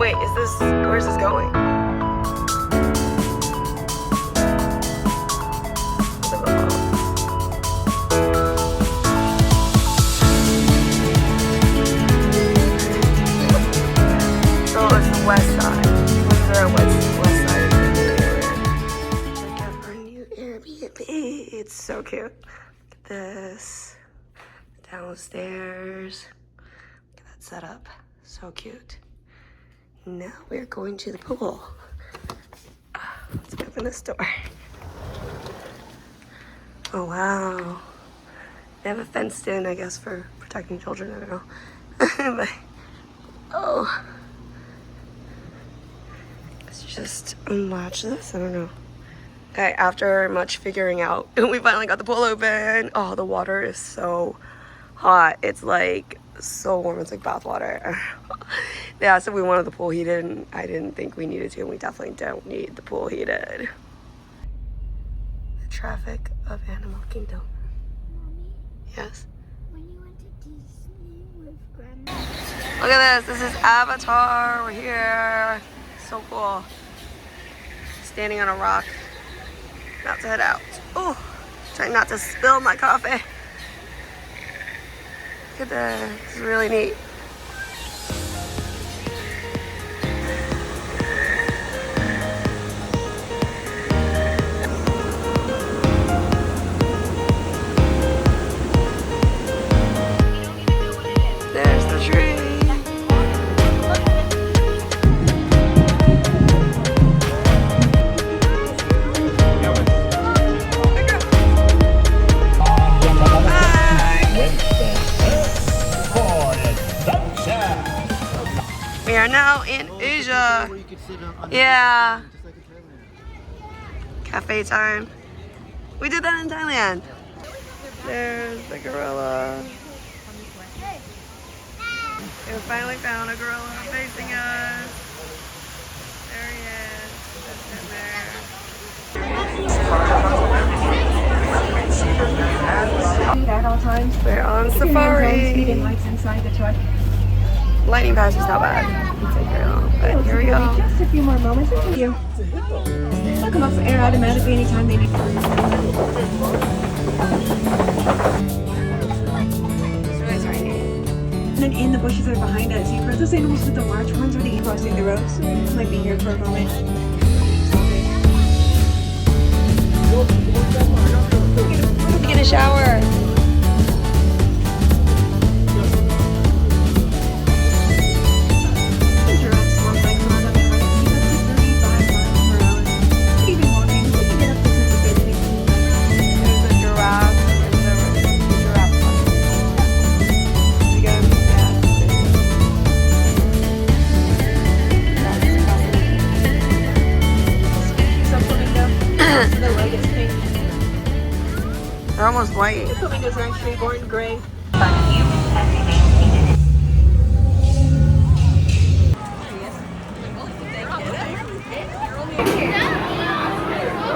Wait, where's this going? Oh, it's the west side. Was there a west side of Disneyland? Check out our new Airbnb. It's so cute. Look at this. Downstairs. Look at that setup. So cute. Now we're going to the pool. Let's open this door. Oh wow. They have a fenced in, I guess, for protecting children. I don't know. But, oh. Let's just unlatch this. I don't know. Okay, after much figuring out, we finally got the pool open. Oh, the water is so hot. It's like so warm. It's like bath water. They asked if we wanted the pool heated, and I didn't think we needed to, and we definitely don't need the pool heated. The traffic of Animal Kingdom. Mommy, Yes? when you went to Disney with Grandma? Look at this. This is Avatar. We're here. So cool. Standing on a rock. About to head out. Oh, trying not to spill my coffee. Look at this. This is really neat. There's the tree. We are now in Asia. Yeah. Cafe time. We did that in Thailand. There's the gorilla. We finally found a gorilla facing us. There he is. Just in there. At all times. We're on Speeding safari. lights inside the truck. Lightning pass is not bad. It's like very long, but here we go. Just a few more moments until you. They'll come up for air automatically anytime they need. It's really tiny. And then in the bushes that are behind us, you heard those animals with the large horns already crossing the road. So we might be here for a moment. Get a shower. Giraffes slow cycle on up front. Keep up to 35 miles per hour. Even walking, we can get up to sensitivity. There's a giraffe. There's a giraffe. We got him. Keeps up the window. The light is pink. They're almost white. The windows are actually born gray.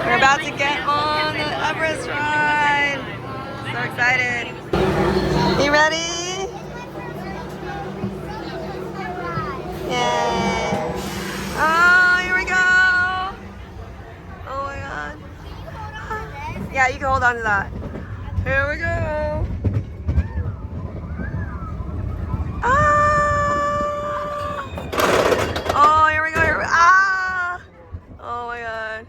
We're about to get on the Everest ride. So excited. You ready? Yay. Oh, here we go. Oh my God. Yeah, you can hold on to that. Here we go. Ah! Oh, here we go. Here we go. Ah! Oh my God.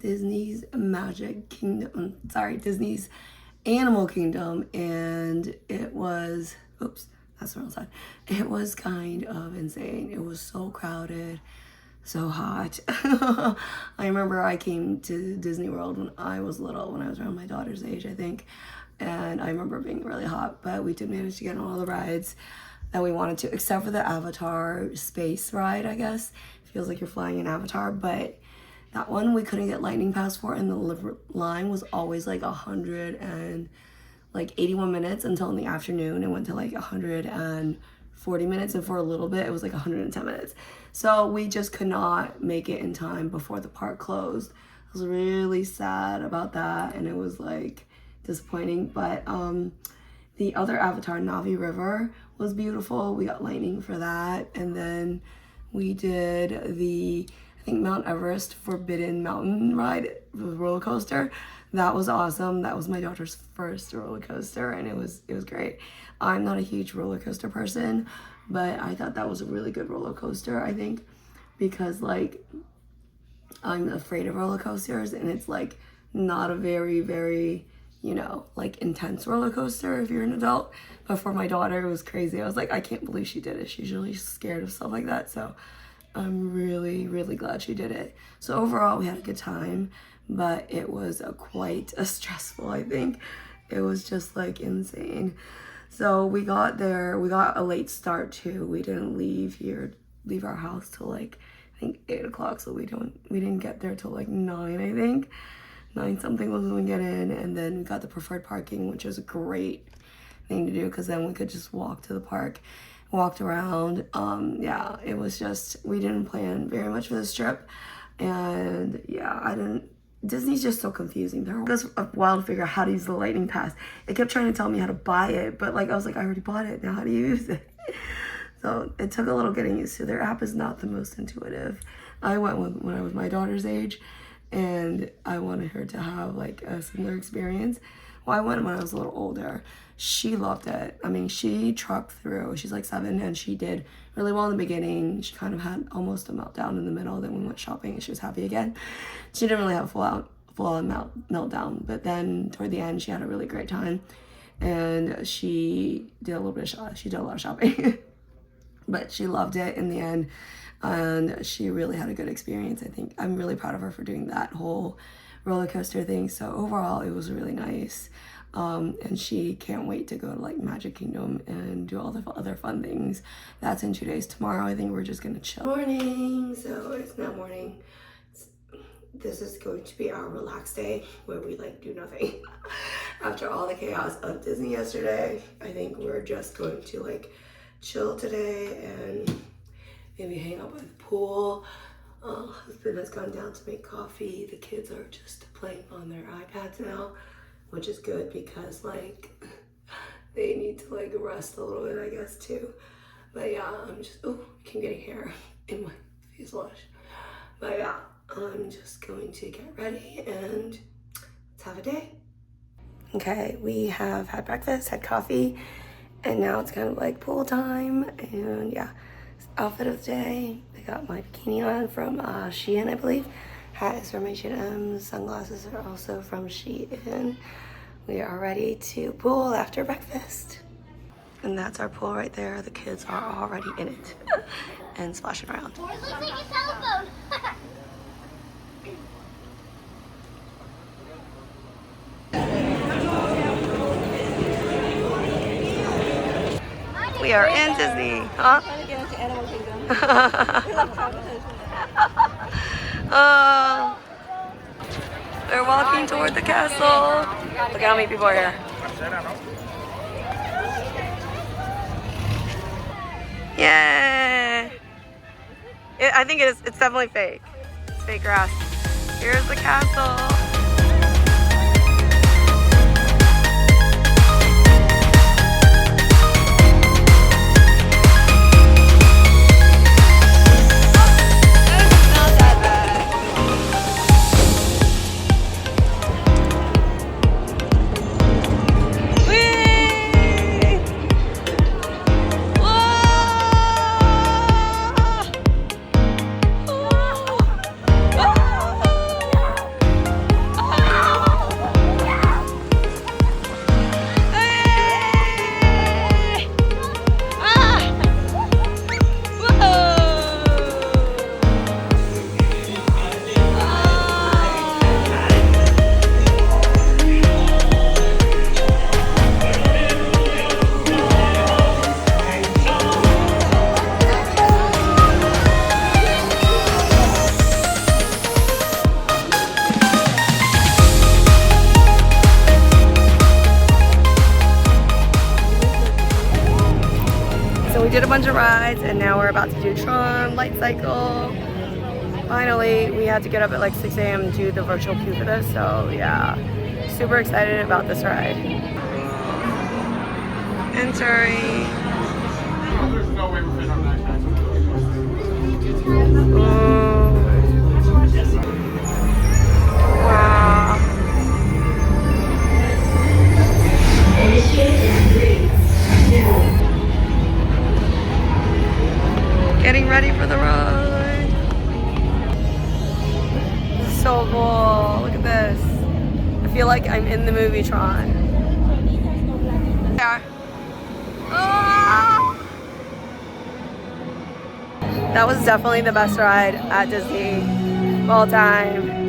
Disney's Magic Kingdom, sorry, Disney's Animal Kingdom, and it was, oops, that's the wrong side. It was kind of insane. It was so crowded, so hot. I remember I came to Disney World when I was little, when I was around my daughter's age, I think. And I remember being really hot, but we did manage to get on all the rides that we wanted to, except for the Avatar space ride, I guess. It feels like you're flying in Avatar, but that one we couldn't get lightning pass for, and the line was always like 81 minutes until in the afternoon. It went to like 140 minutes, and for a little bit it was like 110 minutes. So we just could not make it in time before the park closed. I was really sad about that, and it was like disappointing. But the other Avatar, Navi River, was beautiful. We got lightning for that, and then we did the, I think, Mount Everest Forbidden Mountain ride, the roller coaster. That was awesome. That was my daughter's first roller coaster, and it was great. I'm not a huge roller coaster person, but I thought that was a really good roller coaster, I think, because like I'm afraid of roller coasters, and it's like not a very, you know, like intense roller coaster if you're an adult. But for my daughter, it was crazy. I was like, I can't believe she did it. She's usually scared of stuff like that. So I'm really glad she did it. So overall, we had a good time, but it was quite stressful, I think. It was just like insane. So we got there, we got a late start too. We didn't leave our house till like, I think 8 o'clock. So we didn't get there till like 9, I think. 9 something was when we get in, and then we got the preferred parking, which was a great thing to do because then we could just walk to the park, walked around. Yeah, it was just, we didn't plan very much for this trip, and yeah, Disney's just so confusing. It was a while to figure out how to use the lightning pass. It kept trying to tell me how to buy it, but like I was like, I already bought it, now how do you use it? So it took a little getting used to. Their app is not the most intuitive. I went when I was my daughter's age, and I wanted her to have like a similar experience. Well, I went when I was a little older. She loved it. I mean, she trucked through. She's like 7, and she did really well in the beginning. She kind of had almost a meltdown in the middle. Then we went shopping, and she was happy again. She didn't really have a full-on meltdown, but then toward the end, she had a really great time, and she did a lot of shopping. But she loved it in the end, and she really had a good experience. I think I'm really proud of her for doing that whole roller coaster thing. So overall, it was really nice. And she can't wait to go to like Magic Kingdom and do all the other fun things. That's in 2 days. Tomorrow, I think we're just gonna chill. Morning. So it's now morning. This is going to be our relaxed day where we like do nothing. After all the chaos of Disney yesterday, I think we're just going to like chill today and maybe hang out by the pool. Husband has gone down to make coffee. The kids are just playing on their iPads now, which is good because like they need to like rest a little bit, I guess, too. But yeah, I'm just, oh, I keep getting hair in my face wash. But yeah, I'm just going to get ready and let's have a day. Okay, we have had breakfast, had coffee, and now it's kind of like pool time. And yeah, outfit of the day. I got my bikini on from Shein, I believe. Hat is from H&M. Sunglasses are also from Shein. We are ready to pool after breakfast. And that's our pool right there. The kids are already in it and splashing around. It looks like a telephone. We are in Disney, huh? They're walking toward the castle. Look at how many people are here. Yay! I think it's definitely fake. It's fake grass. Here's the castle. did a bunch of rides, and now we're about to do Tron, light cycle. Finally, we had to get up at like 6 a.m. and do the virtual queue for this, so yeah, super excited about this ride. Entering. There's no way we're fit on that kind. Ooh. Wow. Getting ready for the ride. So cool. Look at this. I feel like I'm in the movie Tron. Yeah. Ah! That was definitely the best ride at Disney of all time.